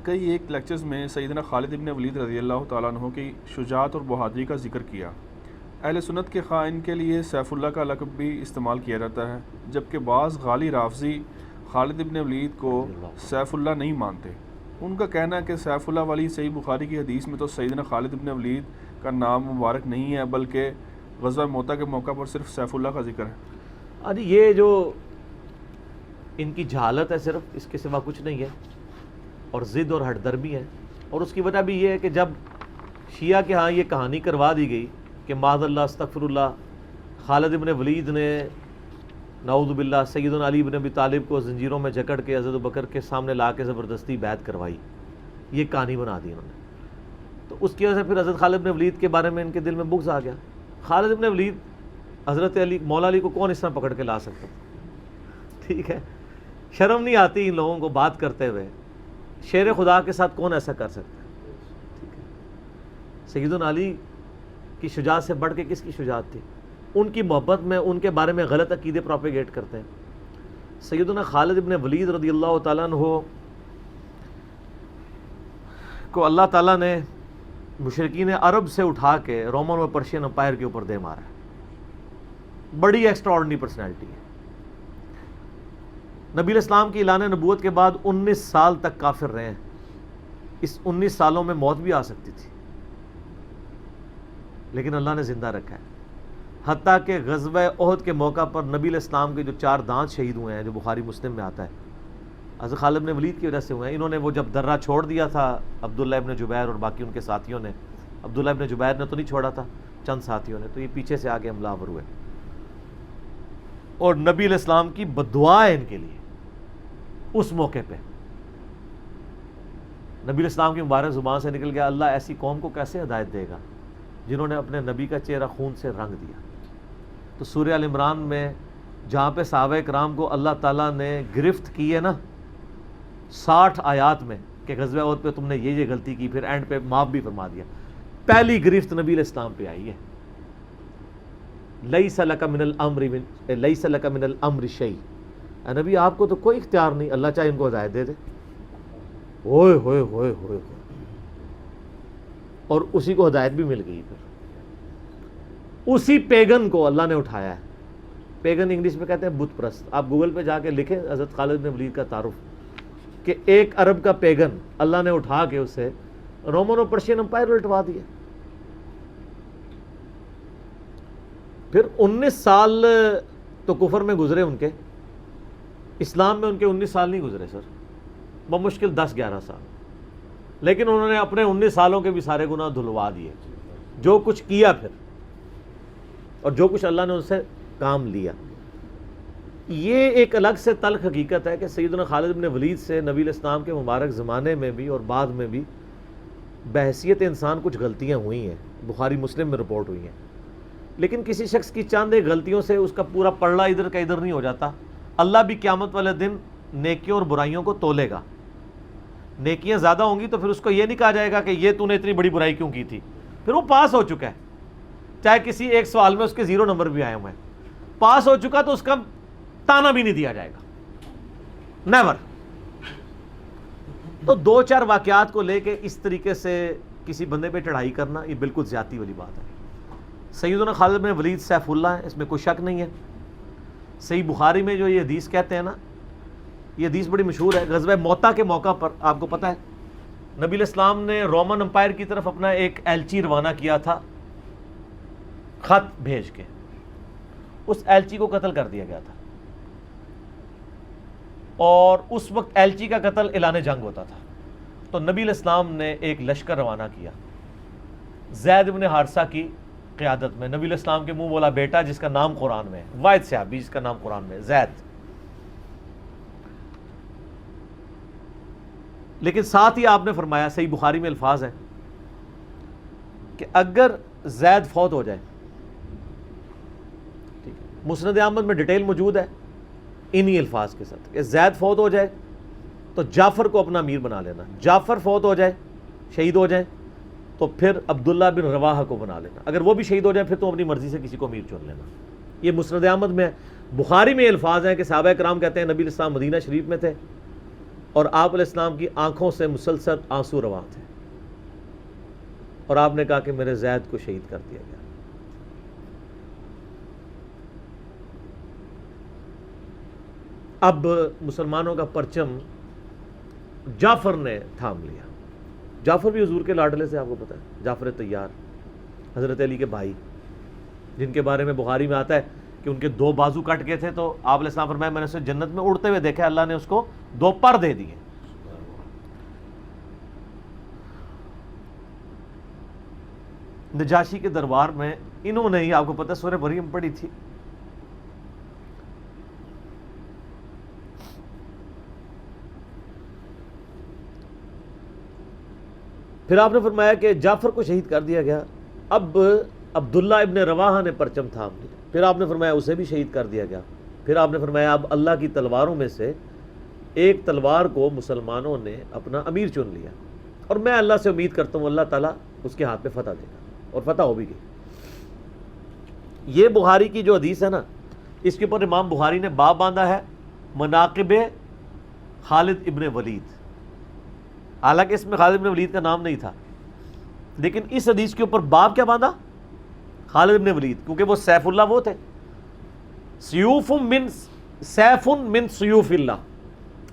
کئی ایک لیکچرز میں سیدنا خالد ابن ولید رضی اللہ تعالیٰ عنہ کی شجاعت اور بہادری کا ذکر کیا۔ اہل سنت کے خائن کے لیے سیف اللہ کا لقب بھی استعمال کیا جاتا ہے، جبکہ بعض غالی رافضی خالد ابن ولید کو سیف اللہ نہیں مانتے۔ ان کا کہنا ہے کہ سیف اللہ والی صحیح بخاری کی حدیث میں تو سیدنا خالد ابن ولید کا نام مبارک نہیں ہے، بلکہ غزوہ موتا کے موقع پر صرف سیف اللہ کا ذکر ہے۔ ارے یہ جو ان کی جہالت ہے صرف، اس کے سوا کچھ نہیں ہے، اور ضد اور ہٹ درمی ہے۔ اور اس کی وجہ بھی یہ ہے کہ جب شیعہ کے ہاں یہ کہانی کروا دی گئی کہ معاذ اللہ استغفر اللہ، خالد ابن ولید نے نعوذ باللہ سیدنا علی بن ابی طالب کو زنجیروں میں جکڑ کے حضرت بکر کے سامنے لا کے زبردستی بیعت کروائی، یہ کہانی بنا دی انہوں نے، تو اس کی وجہ سے پھر حضرت خالد ابن ولید کے بارے میں ان کے دل میں بغض آ گیا۔ خالد ابن ولید حضرت علی مولا علی کو کون اس طرح پکڑ کے لا سکتا؟ ٹھیک ہے، شرم نہیں آتی ان لوگوں کو بات کرتے ہوئے؟ شیر خدا کے ساتھ کون ایسا کر سکتا ہے؟ ٹھیک ہے، سیدنا علی کی شجاعت سے بڑھ کے کس کی شجاعت تھی؟ ان کی محبت میں ان کے بارے میں غلط عقیدے پروپیگیٹ کرتے ہیں۔ سیدنا خالد ابن ولید رضی اللہ تعالیٰ عنہ کو اللہ تعالیٰ نے مشرکین عرب سے اٹھا کے رومن اور پرشین امپائر کے اوپر دے مارا ہے۔ بڑی ایکسٹرا آرڈنری پرسنالٹی ہے۔ نبی الاسلام کی اعلان نبوت کے بعد 19 سال تک کافر رہے ہیں۔ اس 19 سالوں میں موت بھی آ سکتی تھی، لیکن اللہ نے زندہ رکھا ہے۔ حتیٰ کہ غزوہ احد کے موقع پر نبی الاسلام کے جو 4 دانت شہید ہوئے ہیں، جو بخاری مسلم میں آتا ہے، حضرت خالد بن ولید کی وجہ سے ہوئے ہیں۔ انہوں نے وہ جب درہ چھوڑ دیا تھا عبداللہ ابن جبیر اور باقی ان کے ساتھیوں نے، عبداللہ ابن جبیر نے تو نہیں چھوڑا تھا، چند ساتھیوں نے، تو یہ پیچھے سے آگے حملہ آور ہوئے، اور نبی علیہ السلام کی بددعا ہے ان کے لیے۔ اس موقع پہ نبی علیہ السلام کی مبارک زبان سے نکل گیا، اللہ ایسی قوم کو کیسے ہدایت دے گا جنہوں نے اپنے نبی کا چہرہ خون سے رنگ دیا۔ تو سورہ ال عمران میں جہاں پہ صحابہ کرام کو اللہ تعالیٰ نے گرفت کی ہے نا 60 آیات میں کہ غزوہ احد پہ تم نے یہ غلطی کی، پھر اینڈ پہ معاف بھی فرما دیا، پہلی گرفت نبی علیہ السلام پہ آئی ہے، لیس لک من الامر شیء، اے نبی آپ کو تو کوئی اختیار نہیں، اللہ چاہے ان کو ہدایت دے دے۔ ہوئے ہوئے ہوئے ہوئے، اور اسی کو ہدایت بھی مل گئی۔ پھر اسی پیگن کو اللہ نے اٹھایا ہے۔ پیگن انگلش میں کہتے ہیں بت پرست۔ آپ گوگل پہ جا کے لکھیں حضرت خالد بن ولید کا تعارف، کہ ایک عرب کا پیگن اللہ نے اٹھا کے اسے رومن اور پرشین امپائر الٹوا دیا۔ پھر 19 سال تو کفر میں گزرے ان کے، اسلام میں ان کے 19 سال نہیں گزرے سر، بمشکل 10-11 سال، لیکن انہوں نے اپنے 19 سالوں کے بھی سارے گناہ دھلوا دیے، جو کچھ کیا پھر، اور جو کچھ اللہ نے ان سے کام لیا۔ یہ ایک الگ سے تلخ حقیقت ہے کہ سیدنا خالد بن ولید سے نبی علیہ السلام کے مبارک زمانے میں بھی اور بعد میں بھی بحیثیت انسان کچھ غلطیاں ہوئی ہیں، بخاری مسلم میں رپورٹ ہوئی ہیں، لیکن کسی شخص کی چند ایک غلطیوں سے اس کا پورا پلڑا ادھر کا ادھر نہیں ہو جاتا۔ اللہ بھی قیامت والے دن نیکیوں اور برائیوں کو تولے گا۔ نیکیاں زیادہ ہوں گی تو پھر اس کو یہ نہیں کہا جائے گا کہ یہ تو نے اتنی بڑی برائی کیوں کی تھی، پھر وہ پاس ہو چکا ہے، چاہے کسی ایک سوال میں اس کے 0 نمبر بھی آئے ہوئے ہیں، پاس ہو چکا تو اس کا تانا بھی نہیں دیا جائے گا، نیور۔ تو 2-4 واقعات کو لے کے اس طریقے سے کسی بندے پہ چڑھائی کرنا یہ بالکل زیادتی والی بات ہے۔ سیدنا خالد بن ولید سیف اللہ ہے، اس میں کوئی شک نہیں ہے۔ صحیح بخاری میں جو یہ حدیث کہتے ہیں نا، یہ حدیث بڑی مشہور ہے۔ غزوہ موتا کے موقع پر آپ کو پتہ ہے نبی علیہ السلام نے رومن امپائر کی طرف اپنا ایک ایلچی روانہ کیا تھا، خط بھیج کے، اس ایلچی کو قتل کر دیا گیا تھا، اور اس وقت ایلچی کا قتل اعلان جنگ ہوتا تھا۔ تو نبی علیہ السلام نے ایک لشکر روانہ کیا زید بن حارثہ کی قیادت میں، نبی علیہ السلام کے منہ بولا بیٹا جس کا نام قرآن میں ہے، واحد صحابی جس کا نام قرآن میں ہے، زید۔ لیکن ساتھ ہی آپ نے فرمایا، صحیح بخاری میں الفاظ ہیں کہ اگر زید فوت ہو جائے، ٹھیک ہے، مسند احمد میں ڈیٹیل موجود ہے انہی الفاظ کے ساتھ، کہ زید فوت ہو جائے تو جعفر کو اپنا امیر بنا لینا، جعفر فوت ہو جائے، شہید ہو جائے تو پھر عبداللہ بن رواحہ کو بنا لینا، اگر وہ بھی شہید ہو جائے پھر تو اپنی مرضی سے کسی کو امیر چن لینا۔ یہ مسند احمد میں ہے۔ بخاری میں الفاظ ہیں کہ صحابہ کرام کہتے ہیں نبی علیہ السلام مدینہ شریف میں تھے، اور آپ علیہ السلام کی آنکھوں سے مسلسل آنسو رواں تھے، اور آپ نے کہا کہ میرے زید کو شہید کر دیا گیا۔ اب مسلمانوں کا پرچم جعفر نے تھام لیا۔ جعفر بھی حضور کے لاڈلے سے، آپ کو پتہ ہے، جعفر طیار، حضرت علی کے بھائی، جن کے بارے میں بخاری میں آتا ہے کہ ان کے 2 بازو کٹ گئے تھے، تو آپ علیہ السلام فرمایا میں نے اسے جنت میں اڑتے ہوئے دیکھا، اللہ نے اس کو 2 پر دے دیے۔ نجاشی کے دربار میں انہوں نے ہی، آپ کو پتہ ہے، سورہ مریم پڑھی تھی۔ پھر آپ نے فرمایا کہ جعفر کو شہید کر دیا گیا۔ اب عبداللہ ابن رواحہ نے پرچم تھام لیا، پھر آپ نے فرمایا اسے بھی شہید کر دیا گیا۔ پھر آپ نے فرمایا اب اللہ کی تلواروں میں سے ایک تلوار کو مسلمانوں نے اپنا امیر چن لیا، اور میں اللہ سے امید کرتا ہوں اللہ تعالیٰ اس کے ہاتھ پہ فتح دے گا، اور فتح ہو بھی گئی۔ یہ بخاری کی جو حدیث ہے نا، اس کے اوپر امام بخاری نے باب باندھا ہے مناقب خالد ابن ولید۔ حالانکہ اس میں خالد ابن ولید کا نام نہیں تھا، لیکن اس حدیث کے اوپر باب کیا باندھا؟ خالد ابن ولید، کیونکہ وہ سیف اللہ وہ تھے، سیوف من سیوف اللہ،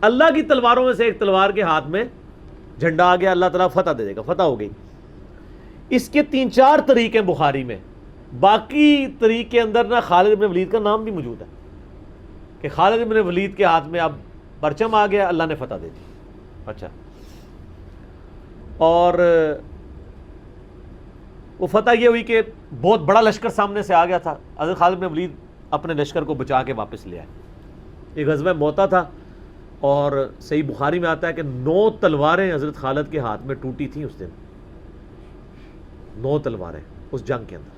اللہ کی تلواروں میں سے ایک تلوار کے ہاتھ میں جھنڈا آ گیا، اللہ تعالیٰ فتح دے دے گا، فتح ہو گئی۔ اس کے 3-4 طریقے بخاری میں، باقی طریق کے اندر نا خالد ابن ولید کا نام بھی موجود ہے، کہ خالد ابن ولید کے ہاتھ میں اب پرچم آ گیا، اللہ نے فتح دے دی۔ اچھا، اور وہ فتح یہ ہوئی کہ بہت بڑا لشکر سامنے سے آ گیا تھا، حضرت خالد بن ولید اپنے لشکر کو بچا کے واپس لے آئے۔ ایک غزوہ موتا تھا، اور صحیح بخاری میں آتا ہے کہ 9 تلواریں حضرت خالد کے ہاتھ میں ٹوٹی تھیں اس دن، 9 تلواریں اس جنگ کے اندر۔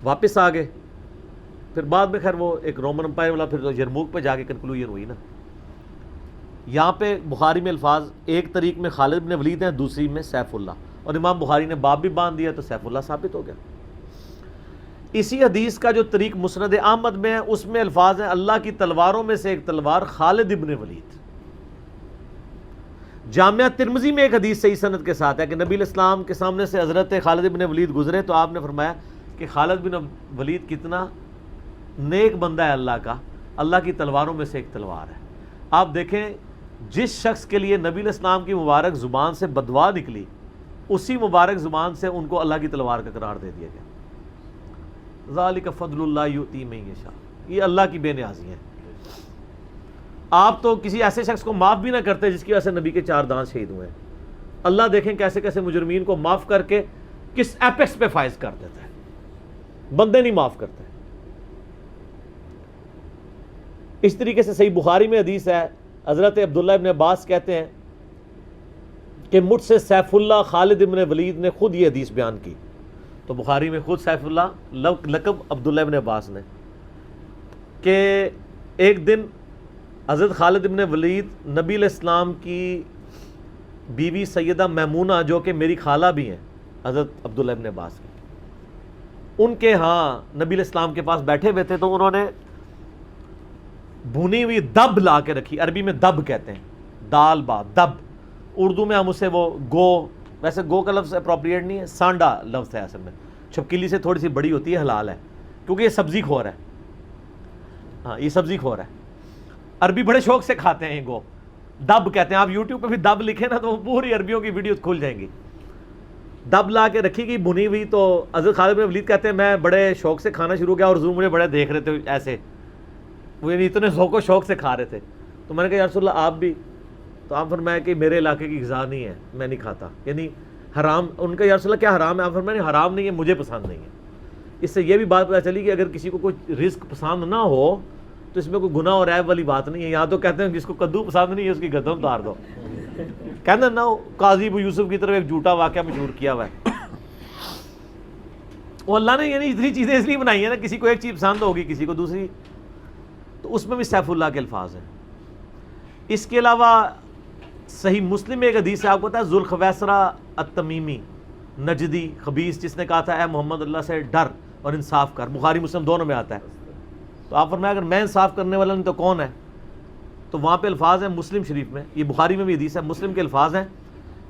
واپس آ گئے، پھر بعد میں خیر وہ ایک رومن امپائر والا پھر تو یرموک پہ جا کے کنکلوژن ہوئی نا۔ یہاں پہ بخاری میں الفاظ ایک طریق میں خالد بن ولید ہیں، دوسری میں سیف اللہ، اور امام بخاری نے باب بھی باندھ دیا تو سیف اللہ ثابت ہو گیا۔ اسی حدیث کا جو طریق مسند احمد میں ہے، اس میں الفاظ ہیں اللہ کی تلواروں میں سے ایک تلوار خالد ابن ولید۔ جامعہ ترمذی میں ایک حدیث صحیح سند کے ساتھ ہے کہ نبی علیہ السلام کے سامنے سے حضرت خالد ابن ولید گزرے تو آپ نے فرمایا کہ خالد بن ولید کتنا نیک بندہ ہے اللہ کا، اللہ کی تلواروں میں سے ایک تلوار ہے۔ آپ دیکھیں جس شخص کے لیے نبی علیہ السلام کی مبارک زبان سے بددعا نکلی، اسی مبارک زبان سے ان کو اللہ کی تلوار کا قرار دے دیا گیا۔ ذالک فضل اللہ یؤتی من یشاء، یہ اللہ کی بے نیازی ہیں۔ آپ تو کسی ایسے شخص کو معاف بھی نہ کرتے جس کی وجہ سے نبی کے 4 دانت شہید ہوئے ہیں، اللہ دیکھیں کیسے کیسے مجرمین کو معاف کر کے کس ایپیکس پہ فائز کر دیتا ہے، بندے نہیں معاف کرتے۔ اس طریقے سے صحیح بخاری میں حدیث ہے، حضرت عبداللہ ابن عباس کہتے ہیں کہ مجھ سے سیف اللہ خالد ابن ولید نے خود یہ حدیث بیان کی، تو بخاری میں خود سیف اللہ لقب عبداللہ ابن عباس نے، کہ ایک دن حضرت خالد ابن ولید نبی علیہ السلام کی بیوی سیدہ میمونہ جو کہ میری خالہ بھی ہیں حضرت عبداللہ ابن عباس کی، ان کے ہاں نبی علیہ السلام کے پاس بیٹھے ہوئے تھے، تو انہوں نے بھنی ہوئی دب لا کے رکھی، عربی میں دب کہتے ہیں، دال با دب، اردو میں ہم اسے وہ گو، ویسے گو کا لفظ اپروپریٹ نہیں ہے، سانڈا لفظ ہے اصل میں، چھپکلی سے تھوڑی سی بڑی ہوتی ہے، حلال ہے کیونکہ یہ سبزی خور ہے، ہاں یہ سبزی خور ہے، عربی بڑے شوق سے کھاتے ہیں یہ گو، دب کہتے ہیں۔ آپ یوٹیوب پہ بھی دب لکھیں نا تو وہ پوری عربیوں کی ویڈیوز کھل جائیں گی۔ دب لا کے رکھی گئی بھنی ہوئی، تو حضرت خالد بن ولید کہتے ہیں میں بڑے شوق سے کھانا شروع کیا، اور حضور مجھے بڑے دیکھ رہے تھے ایسے، وہ یعنی اتنے ذوق و شوق سے کھا رہے تھے، تو میں نے کہا یا رسول اللہ آپ بھی، تو آپ فرمایا کہ میرے علاقے کی غذا نہیں ہے، میں نہیں کھاتا، یعنی حرام۔ ان کا یا رسول اللہ کیا حرام ہے؟ آپ فرمایا حرام نہیں ہے، مجھے پسند نہیں ہے۔ اس سے یہ بھی بات پتہ چلی کہ اگر کسی کو کوئی رزق پسند نہ ہو تو اس میں کوئی گناہ اور عیب والی بات نہیں ہے۔ یہاں تو کہتے ہیں جس کو کدو پسند نہیں ہے اس کی گردن اتار دو، کہتے نا قاضی ابو یوسف کی طرف ایک جھوٹا واقعہ مشہور کیا ہوا ہے۔ وہ اللہ نے یعنی اتنی چیزیں اس لیے بنائی ہیں نا، کسی کو ایک چیز پسند ہوگی کسی کو دوسری، تو اس میں بھی سیف اللہ کے الفاظ ہیں۔ اس کے علاوہ صحیح مسلم میں ایک حدیث ہے، آپ کو پتا ہے ذوالخویسرہ التمیمی نجدی خبیث جس نے کہا تھا اے محمد اللہ سے ڈر اور انصاف کر، بخاری مسلم دونوں میں آتا ہے، تو آپ فرمایا اگر میں انصاف کرنے والا نہیں تو کون ہے؟ تو وہاں پہ الفاظ ہیں مسلم شریف میں، یہ بخاری میں بھی حدیث ہے، مسلم کے الفاظ ہیں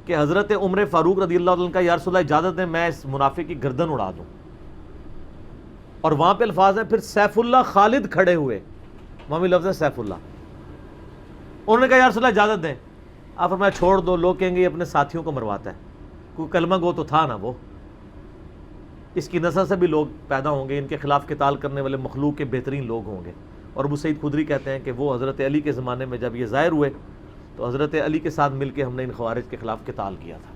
کہ حضرت عمر فاروق رضی اللہ عنہ کا یا رسول اللہ اجازت دیں میں اس منافق کی گردن اڑا دوں. اور وہاں پہ الفاظ ہیں پھر سیف اللہ خالد کھڑے ہوئے، وہاں بھی لفظ ہے سیف اللہ. انہوں نے کہا یا رسول اللہ اجازت دیں. آپ فرمایا چھوڑ دو، لوگ کہیں گے یہ اپنے ساتھیوں کو مرواتا ہے، کوئی کلمہ گو تو تھا نا وہ، اس کی نسل سے بھی لوگ پیدا ہوں گے، ان کے خلاف قتال کرنے والے مخلوق کے بہترین لوگ ہوں گے. اور ابو سعید خدری کہتے ہیں کہ وہ حضرت علی کے زمانے میں جب یہ ظاہر ہوئے تو حضرت علی کے ساتھ مل کے ہم نے ان خوارج کے خلاف قتال کیا تھا.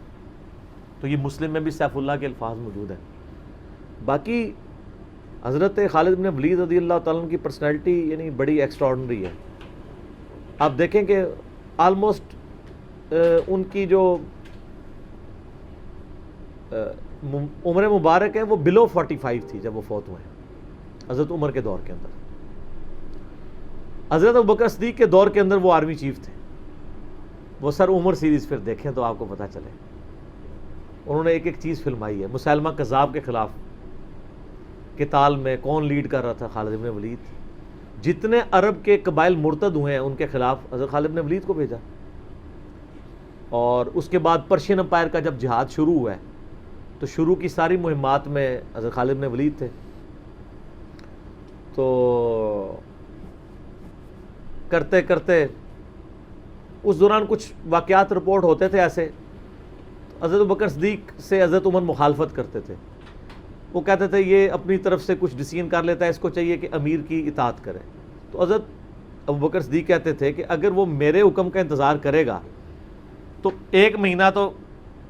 تو یہ مسلم میں بھی سیف اللہ کے الفاظ موجود ہیں. باقی حضرت خالد بن ولید رضی اللہ تعالیٰ عنہ کی پرسنالٹی یعنی بڑی ایکسٹراڈنری ہے. آپ دیکھیں کہ آلموسٹ ان کی جو عمر مبارک ہے وہ بلو 45 تھی جب وہ فوت ہوئے ہیں حضرت عمر کے دور کے اندر. حضرت ابوبکر صدیق کے دور کے اندر وہ آرمی چیف تھے. وہ سر عمر سیریز پھر دیکھیں تو آپ کو پتہ چلے. انہوں نے ایک ایک چیز فلمائی ہے. مسلمہ کذاب کے خلاف قتال میں کون لیڈ کر رہا تھا؟ خالد بن ولید. جتنے عرب کے قبائل مرتد ہوئے ہیں ان کے خلاف حضرت خالد بن ولید کو بھیجا. اور اس کے بعد پرشین امپائر کا جب جہاد شروع ہوا ہے تو شروع کی ساری مہمات میں حضرت خالد بن ولید تھے. تو کرتے کرتے اس دوران کچھ واقعات رپورٹ ہوتے تھے ایسے. حضرت ابوبکر صدیق سے حضرت عمر مخالفت کرتے تھے. وہ کہتے تھے یہ اپنی طرف سے کچھ ڈیسیژن کر لیتا ہے، اس کو چاہیے کہ امیر کی اطاعت کرے. تو حضرت ابوبکر صدیق کہتے تھے کہ اگر وہ میرے حکم کا انتظار کرے گا تو 1 مہینہ تو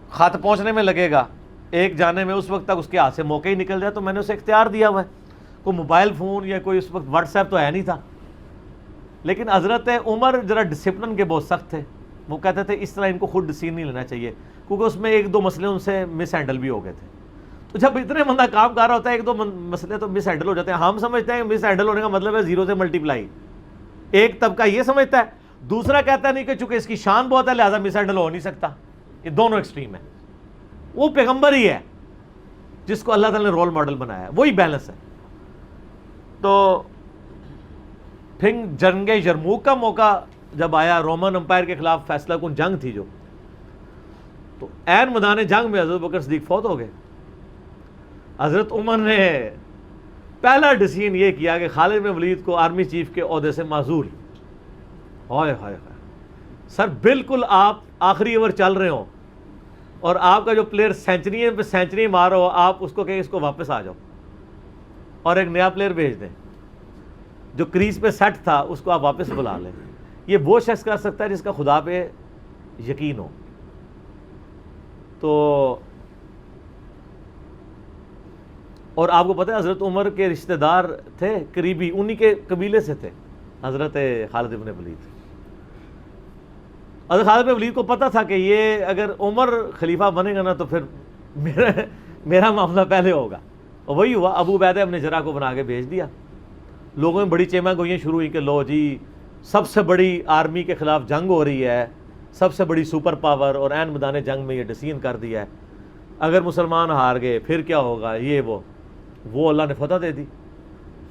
خط پہنچنے میں لگے گا، ایک جانے میں، اس وقت تک اس کے ہاتھ سے موقع ہی نکل جائے. تو میں نے اسے اختیار دیا ہوا ہے. کوئی موبائل فون یا کوئی اس وقت واٹس ایپ تو ہے نہیں تھا. لیکن حضرت عمر ذرا ڈسپلن کے بہت سخت تھے. وہ کہتے تھے اس طرح ان کو خود ڈیسیژن نہیں لینا چاہیے، کیونکہ اس میں 1-2 مسئلے ان سے مس ہینڈل بھی ہو گئے تھے. تو جب اتنے بندہ کام کر رہا ہوتا ہے 1-2 مسئلے تو مس ہینڈل ہو جاتے ہیں. ہم سمجھتے ہیں مس ہینڈل ہونے کا مطلب ہے 0 سے ملٹیپلائی. ایک طبقہ یہ سمجھتا ہے، دوسرا کہتا ہے نہیں کہ چونکہ اس کی شان بہت ہے لہٰذا مس ہینڈل ہو نہیں سکتا. یہ دونوں ایکسٹریم ہیں. وہ پیغمبر ہی ہے جس کو اللہ تعالیٰ نے رول ماڈل بنایا ہے، وہی بیلنس ہے. تو پھر جنگ یرموک کا موقع جب آیا، رومن امپائر کے خلاف فیصلہ کن جنگ تھی جو، تو عین میدان جنگ میں حضرت بکر صدیق فوت ہو گئے. حضرت عمر نے پہلا ڈیسیژن یہ کیا کہ خالد بن ولید کو آرمی چیف کے عہدے سے معزول. ہائے ہائے ہائے سر، بالکل آپ آخری اوور چل رہے ہوں اور آپ کا جو پلیئر سینچری پہ سینچری مار رہا ہو، آپ اس کو کہیں اس کو واپس آ جاؤ اور ایک نیا پلیئر بھیج دیں. جو کریز پہ سیٹ تھا اس کو آپ واپس بلا لیں. یہ وہ شخص کر سکتا ہے جس کا خدا پہ یقین ہو. تو اور آپ کو پتہ ہے حضرت عمر کے رشتہ دار تھے قریبی، انہی کے قبیلے سے تھے حضرت خالد بن ولید. حضرت خالد بن ولید کو پتہ تھا کہ یہ اگر عمر خلیفہ بنے گا نا تو پھر میرا معاملہ پہلے ہوگا. اور وہی ہوا. ابو عبیدہ ابن جراح کو بنا کے بھیج دیا. لوگوں میں بڑی چیمہ گوئیاں شروع ہوئی کہ لو جی سب سے بڑی آرمی کے خلاف جنگ ہو رہی ہے، سب سے بڑی سپر پاور، اور عین میدان جنگ میں یہ ڈیسیژن کر دیا ہے، اگر مسلمان ہار گئے پھر کیا ہوگا، یہ وہ اللہ نے فتح دے دی.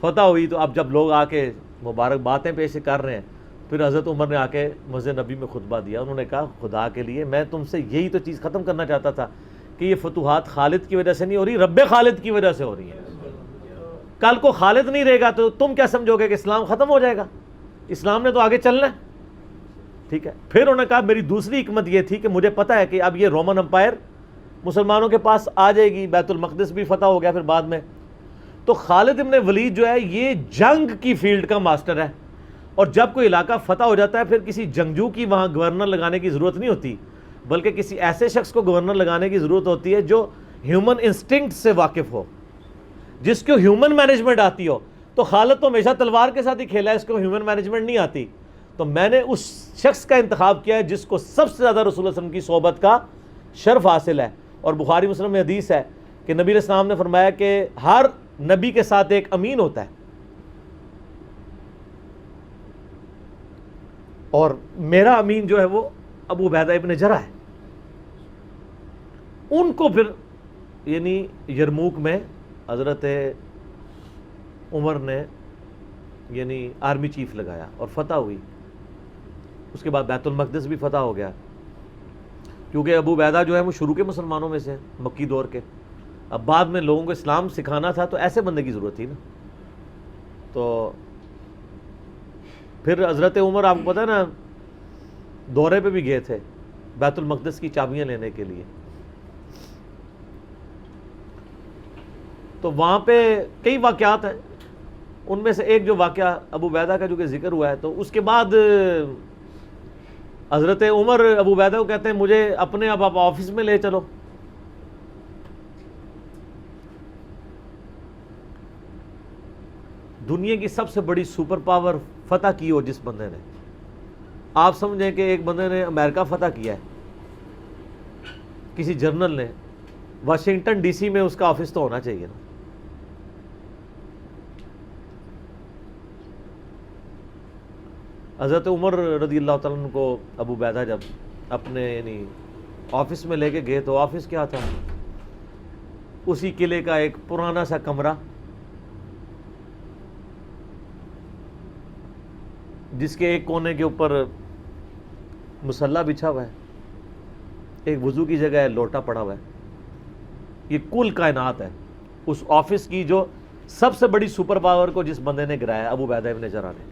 فتح ہوئی تو اب جب لوگ آ کے مبارک باتیں پیش کر رہے ہیں، پھر حضرت عمر نے آ کے مسجد نبی میں خطبہ دیا. انہوں نے کہا خدا کے لیے میں تم سے یہی تو چیز ختم کرنا چاہتا تھا کہ یہ فتوحات خالد کی وجہ سے نہیں ہو رہی، رب خالد کی وجہ سے ہو رہی ہیں. کل کو خالد نہیں رہے گا تو تم کیا سمجھو گے کہ اسلام ختم ہو جائے گا؟ اسلام نے تو آگے چلنا ہے. ٹھیک ہے. پھر انہوں نے کہا میری دوسری حکمت یہ تھی کہ مجھے پتہ ہے کہ اب یہ رومن امپائر مسلمانوں کے پاس آ جائے گی، بیت المقدس بھی فتح ہو گیا پھر بعد میں. تو خالد بن ولید جو ہے یہ جنگ کی فیلڈ کا ماسٹر ہے. اور جب کوئی علاقہ فتح ہو جاتا ہے پھر کسی جنگجو کی وہاں گورنر لگانے کی ضرورت نہیں ہوتی، بلکہ کسی ایسے شخص کو گورنر لگانے کی ضرورت ہوتی ہے جو ہیومن انسٹنکٹ سے واقف ہو، جس کو ہیومن مینجمنٹ آتی ہو. تو خالد تو ہمیشہ تلوار کے ساتھ ہی کھیلا ہے، اس کو ہیومن مینجمنٹ نہیں آتی. تو میں نے اس شخص کا انتخاب کیا ہے جس کو سب سے زیادہ رسول اللہ صلی اللہ علیہ وسلم کی صحبت کا شرف حاصل ہے. اور بخاری مسلم میں حدیث ہے کہ نبی علیہ السلام نے فرمایا کہ ہر نبی کے ساتھ ایک امین ہوتا ہے، اور میرا امین جو ہے وہ ابو عبیدہ ابن جراح ہے. ان کو پھر یعنی یرموک میں حضرت عمر نے یعنی آرمی چیف لگایا اور فتح ہوئی. اس کے بعد بیت المقدس بھی فتح ہو گیا، کیونکہ ابو عبیدہ جو ہے وہ شروع کے مسلمانوں میں سے ہیں، مکی دور کے. اب بعد میں لوگوں کو اسلام سکھانا تھا تو ایسے بندے کی ضرورت تھی نا. تو پھر حضرت عمر آپ کو پتہ ہے نا دورے پہ بھی گئے تھے بیت المقدس کی چابیاں لینے کے لیے. تو وہاں پہ کئی واقعات ہیں، ان میں سے ایک جو واقعہ ابو عبیدہ کا جو کہ ذکر ہوا ہے، تو اس کے بعد حضرت عمر ابو عبیدہ کو کہتے ہیں مجھے اپنے اب آپ آفس میں لے چلو. دنیا کی سب سے بڑی سپر پاور فتح کی ہو جس بندے نے، آپ سمجھیں کہ ایک بندے نے امریکہ فتح کیا ہے، کسی جرنل نے، واشنگٹن ڈی سی میں اس کا آفس تو ہونا چاہیے نا. حضرت عمر رضی اللہ تعالیٰ عنہ کو ابو عبیدہ جب اپنے یعنی آفس میں لے کے گئے تو آفس کیا تھا؟ اسی قلعے کا ایک پرانا سا کمرہ جس کے ایک کونے کے اوپر مصلی بچھا ہوا ہے، ایک وضو کی جگہ ہے، لوٹا پڑا ہوا ہے. یہ کل کائنات ہے اس آفس کی جو سب سے بڑی سپر پاور کو جس بندے نے گرایا، ابو عبیدہ ابن جراح نے.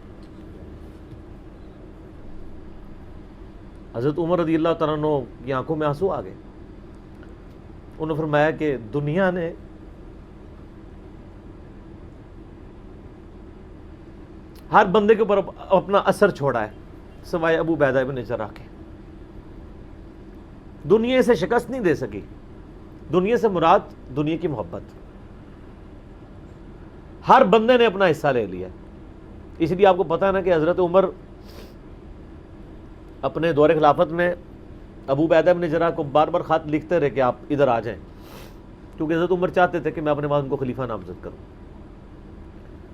حضرت عمر رضی اللہ تعالیٰ عنہ کی آنکھوں میں آنسو آ گئے. انہوں نے فرمایا کہ دنیا نے ہر بندے کے اوپر اپنا اثر چھوڑا ہے سوائے ابو عبیدہ ابن جراح کے. دنیا اسے شکست نہیں دے سکی. دنیا سے مراد دنیا کی محبت. ہر بندے نے اپنا حصہ لے لیا. اس لیے آپ کو پتہ ہے نا کہ حضرت عمر اپنے دور خلافت میں ابو عبیدہ ابن جراح کو بار بار خط لکھتے رہے کہ آپ ادھر آ جائیں، کیونکہ حضرت عمر چاہتے تھے کہ میں اپنے بعد ان کو خلیفہ نامزد کروں،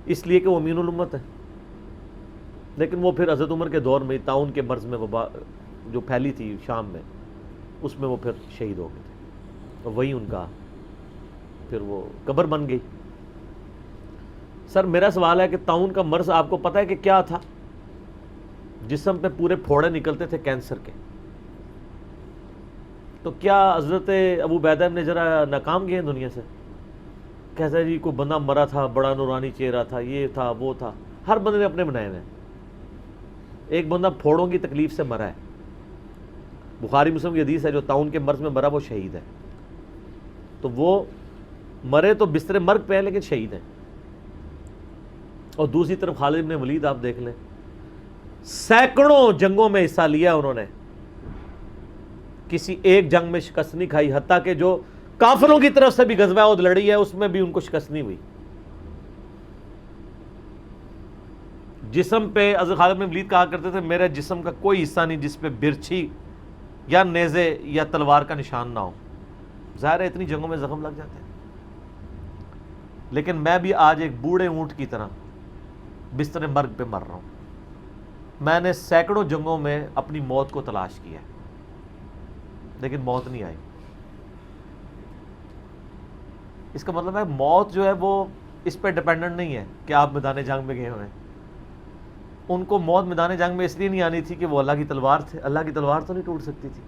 اس لیے کہ وہ امین الامت ہے. لیکن وہ پھر حضرت عمر کے دور میں طاعون کے مرض میں وبا جو پھیلی تھی شام میں، اس میں وہ پھر شہید ہو گئے تھے، اور وہی ان کا پھر وہ قبر بن گئی. سر میرا سوال ہے کہ طاعون کا مرض آپ کو پتہ ہے کہ کیا تھا؟ جسم پہ پورے پھوڑے نکلتے تھے کینسر کے. تو کیا حضرت ابو عبیدہ ابن جراح ناکام گئے ہیں دنیا سے؟ کہتا ہے جی کوئی بندہ مرا تھا، بڑا نورانی چہرہ تھا، یہ تھا وہ تھا. ہر بندے نے اپنے بنائے ہوئے ہیں. ایک بندہ پھوڑوں کی تکلیف سے مرا ہے، بخاری مسلم کی حدیث ہے، جو طاعون کے مرض میں مرا وہ شہید ہے. تو وہ مرے تو بستر مرگ پہ ہیں لیکن شہید ہیں. اور دوسری طرف خالد بن ولید آپ دیکھ لیں، سینکڑوں جنگوں میں حصہ لیا انہوں نے، کسی ایک جنگ میں شکست نہیں کھائی، حتیٰ کہ جو کافروں کی طرف سے بھی غزوہ احد لڑی ہے اس میں بھی ان کو شکست نہیں ہوئی. جسم پہ حضرت خالد بن ولید کہا کرتے تھے میرے جسم کا کوئی حصہ نہیں جس پہ برچھی یا نیزے یا تلوار کا نشان نہ ہو. ظاہر ہے اتنی جنگوں میں زخم لگ جاتے ہیں، لیکن میں بھی آج ایک بوڑھے اونٹ کی طرح بستر مرگ پہ مر رہا ہوں. میں نے سینکڑوں جنگوں میں اپنی موت کو تلاش کیا لیکن موت نہیں آئی. اس کا مطلب ہے موت جو ہے وہ اس پہ ڈیپینڈنٹ نہیں ہے کہ آپ میدان جنگ میں گئے ہوئے ہیں. ان کو موت میدان جنگ میں اس لیے نہیں آنی تھی کہ وہ اللہ کی تلوار تھے، اللہ کی تلوار تو نہیں ٹوٹ سکتی تھی.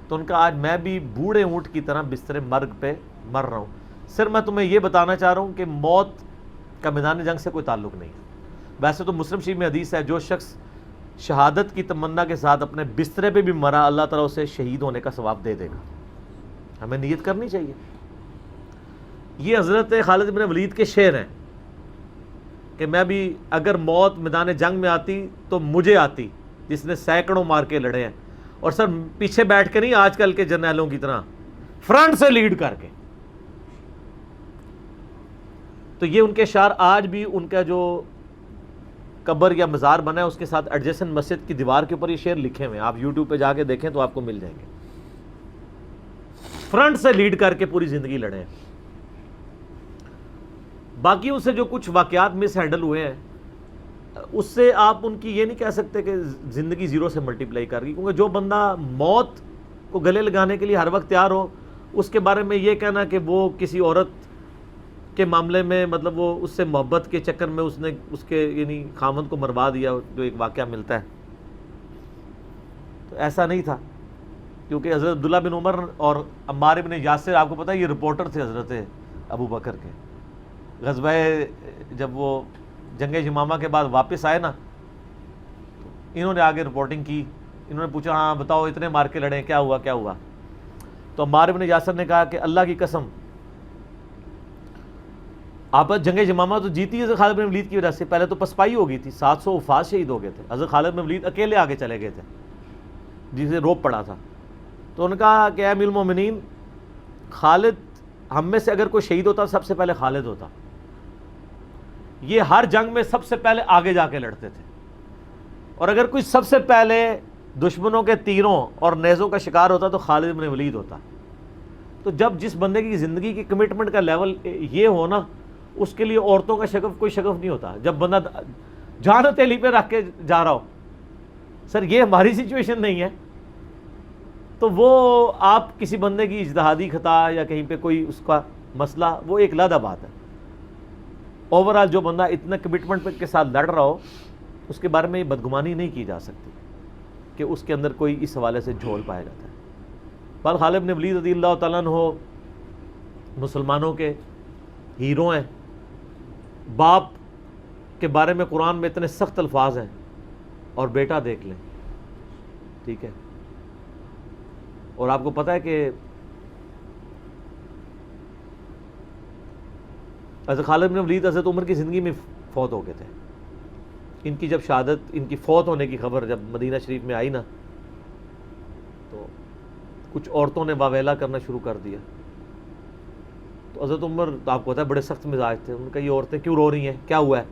تو ان کا آج میں بھی بوڑھے اونٹ کی طرح بستر مرگ پہ مر رہا ہوں. صرف میں تمہیں یہ بتانا چاہ رہا ہوں کہ موت کا میدان جنگ سے کوئی تعلق نہیں. ویسے تو مسلم شریف میں حدیث ہے جو شخص شہادت کی تمنا کے ساتھ اپنے بسترے پہ بھی مرا اللہ تعالیٰ اسے شہید ہونے کا ثواب دے دے گا. ہمیں نیت کرنی چاہیے. یہ حضرت خالد بن ولید کے شعر ہیں کہ میں بھی اگر موت میدان جنگ میں آتی تو مجھے آتی جس نے سینکڑوں مار کے لڑے ہیں، اور سر پیچھے بیٹھ کے نہیں آج کل کے جرنیلوں کی طرح، فرنٹ سے لیڈ کر کے. تو یہ ان کے اشعار آج بھی ان کا جو قبر یا مزار بنا ہے اس کے ساتھ ایڈجسنٹ مسجد کی دیوار کے اوپر یہ شعر لکھے ہوئے ہیں. آپ یوٹیوب پہ جا کے دیکھیں تو آپ کو مل جائیں گے. فرنٹ سے لیڈ کر کے پوری زندگی لڑے ہیں. باقی ان سے جو کچھ واقعات مس ہینڈل ہوئے ہیں اس سے آپ ان کی یہ نہیں کہہ سکتے کہ زندگی زیرو سے ملٹیپلائی کر گئی، کیونکہ جو بندہ موت کو گلے لگانے کے لیے ہر وقت تیار ہو، اس کے بارے میں یہ کہنا کہ وہ کسی عورت کے معاملے میں مطلب وہ اس سے محبت کے چکر میں اس نے اس کے یعنی خاوند کو مروا دیا، جو ایک واقعہ ملتا ہے تو ایسا نہیں تھا، کیونکہ حضرت عبداللہ بن عمر اور عمار بن یاسر آپ کو پتہ ہے یہ رپورٹر تھے حضرت ابو بکر کے. غزوہ جب وہ جنگ یمامہ کے بعد واپس آئے نا، تو انہوں نے آگے رپورٹنگ کی، انہوں نے پوچھا ہاں بتاؤ اتنے مار کے لڑے کیا ہوا کیا ہوا. تو عمار بن یاسر نے کہا کہ اللہ کی قسم آپ جنگ یمامہ تو جیتی ہے خالد بن ولید کی وجہ سے، پہلے تو پسپائی ہو گئی تھی، 700 وفات شہید ہو گئے تھے، حضرت خالد بن ولید اکیلے آگے چلے گئے تھے جسے روپ پڑا تھا. تو انہوں نے کہا کہ اے امیر المومنین، خالد ہم میں سے اگر کوئی شہید ہوتا سب سے پہلے خالد ہوتا. یہ ہر جنگ میں سب سے پہلے آگے جا کے لڑتے تھے، اور اگر کوئی سب سے پہلے دشمنوں کے تیروں اور نیزوں کا شکار ہوتا تو خالد بن ولید ہوتا. تو جب جس بندے کی زندگی کی کمٹمنٹ کا لیول یہ ہو نا، اس کے لیے عورتوں کا شگف کوئی شگف نہیں ہوتا. جب بندہ جان ہتھیلی پہ رکھ کے جا رہا ہو، سر یہ ہماری سچویشن نہیں ہے. تو وہ آپ کسی بندے کی اجتہادی خطا یا کہیں پہ کوئی اس کا مسئلہ، وہ ایک علیحدہ بات ہے. اوورآل جو بندہ اتنا کمٹمنٹ کے ساتھ لڑ رہا ہو، اس کے بارے میں یہ بدگمانی نہیں کی جا سکتی کہ اس کے اندر کوئی اس حوالے سے جھول پایا جاتا ہے. بل خالد بن ولید رضی اللہ تعالیٰ عنہ مسلمانوں کے ہیرو ہیں. باپ کے بارے میں قرآن میں اتنے سخت الفاظ ہیں، اور بیٹا دیکھ لیں، ٹھیک ہے. اور آپ کو پتہ ہے کہ حضرت خالد بن ولید حضرت عمر کی زندگی میں فوت ہو گئے تھے. ان کی جب شہادت، ان کی فوت ہونے کی خبر جب مدینہ شریف میں آئی نا، تو کچھ عورتوں نے واویلا کرنا شروع کر دیا. تو حضرت عمر تو آپ کو پتہ ہے بڑے سخت مزاج تھے. ان کا یہ عورتیں کیوں رو رہی ہیں، کیا ہوا ہے؟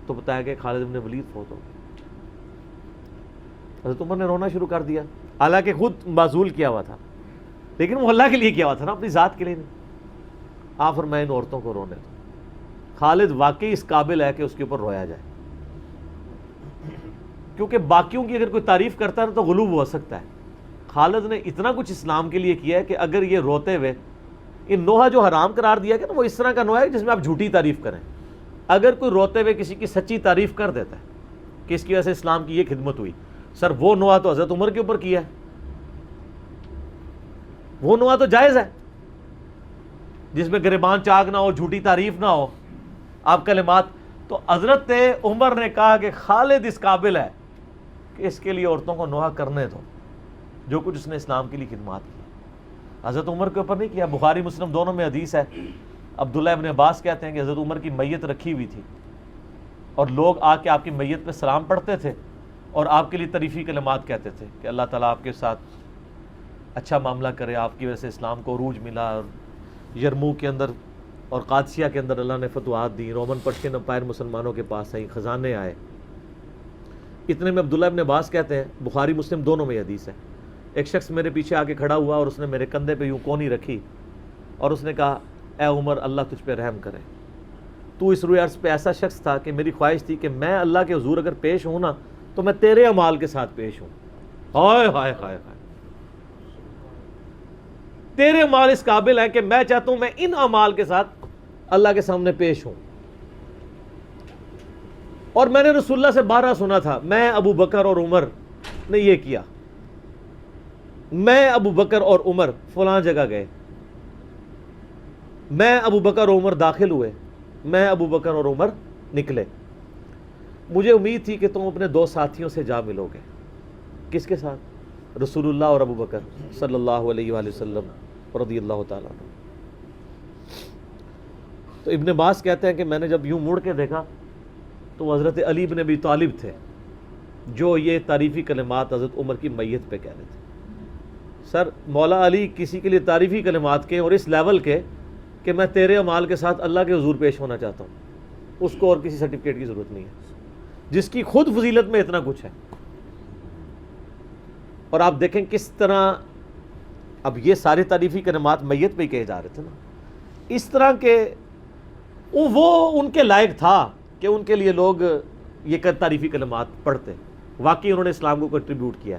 تو بتایا کہ خالد بن ولید فوت ہو گئے. حضرت عمر نے رونا شروع کر دیا، حالانکہ خود معزول کیا ہوا تھا، لیکن وہ اللہ کے لیے کیا ہوا تھا نا، اپنی ذات کے لیے نہیں. آپ فرمائیں ان عورتوں کو رونے دو. خالد واقعی اس قابل ہے کہ اس کے اوپر رویا جائے، کیونکہ باقیوں کی اگر کوئی تعریف کرتا ہے تو غلوب ہو سکتا ہے. خالد نے اتنا کچھ اسلام کے لیے کیا ہے کہ اگر یہ روتے ہوئے یہ نوحہ جو حرام قرار دیا گیا نا، وہ اس طرح کا نوحہ ہے جس میں آپ جھوٹی تعریف کریں. اگر کوئی روتے ہوئے کسی کی سچی تعریف کر دیتا ہے کہ اس کی وجہ سے اسلام کی یہ خدمت ہوئی، سر وہ نوحہ تو حضرت عمر کے اوپر کیا ہے، وہ نوحہ تو جائز ہے جس میں گریبان چاک نہ ہو، جھوٹی تعریف نہ ہو، آپ کلمات. تو حضرت عمر نے کہا کہ خالد اس قابل ہے کہ اس کے لیے عورتوں کو نوحہ کرنے دو، جو کچھ اس نے اسلام کے لیے خدمات کی. حضرت عمر کے اوپر نہیں کیا. بخاری مسلم دونوں میں حدیث ہے، عبداللہ ابن عباس کہتے ہیں کہ حضرت عمر کی میت رکھی ہوئی تھی، اور لوگ آ کے آپ کی میت پہ سلام پڑھتے تھے اور آپ کے لیے تعریفی کلمات کہتے تھے کہ اللہ تعالیٰ آپ کے ساتھ اچھا معاملہ کرے، آپ کی وجہ سے اسلام کو عروج ملا، اور یرموک کے اندر اور قادسیہ کے اندر اللہ نے فتوحات دی، رومن پرشین امپائر مسلمانوں کے پاس آئی، خزانے آئے. اتنے میں عبداللہ ابن عباس کہتے ہیں، بخاری مسلم دونوں میں حدیث ہے، ایک شخص میرے پیچھے آ کے کھڑا ہوا اور اس نے میرے کندھے پہ یوں کونی رکھی اور اس نے کہا اے عمر اللہ تجھ پہ رحم کرے، تو اس روئے عرض پہ ایسا شخص تھا کہ میری خواہش تھی کہ میں اللہ کے حضور اگر پیش ہوں نا تو میں تیرے اعمال کے ساتھ پیش ہوں. ہائے ہائے ہائے ہائے، تیرے اعمال اس قابل ہیں کہ میں چاہتا ہوں میں ان اعمال کے ساتھ اللہ کے سامنے پیش ہوں. اور میں نے رسول اللہ سے بارہا سنا تھا، میں ابو بکر اور عمر نے یہ کیا، میں ابو بکر اور عمر فلاں جگہ گئے، میں ابو بکر اور عمر داخل ہوئے، میں ابو بکر اور عمر نکلے. مجھے امید تھی کہ تم اپنے دو ساتھیوں سے جا ملو گے. کس کے ساتھ؟ رسول اللہ اور ابو بکر صلی اللہ علیہ وآلہ وسلم رضی اللہ تعالیٰ عنہ. تو ابن عباس کہتے ہیں کہ میں نے جب یوں مڑ کے دیکھا تو حضرت علی بن ابی طالب تھے جو یہ تعریفی کلمات حضرت عمر کی میت پہ کہہ رہے تھے. سر مولا علی کسی کے لیے تعریفی کلمات کے اور اس لیول کے کہ میں تیرے اعمال کے ساتھ اللہ کے حضور پیش ہونا چاہتا ہوں، اس کو اور کسی سرٹیفکیٹ کی ضرورت نہیں ہے، جس کی خود فضیلت میں اتنا کچھ ہے. اور آپ دیکھیں کس طرح اب یہ سارے تعریفی کلمات میت پہ ہی کہے جا رہے تھے نا، اس طرح کے وہ ان کے لائق تھا کہ ان کے لیے لوگ یہ تعریفی کلمات پڑھتے. واقعی انہوں نے اسلام کو کنٹریبیوٹ کیا.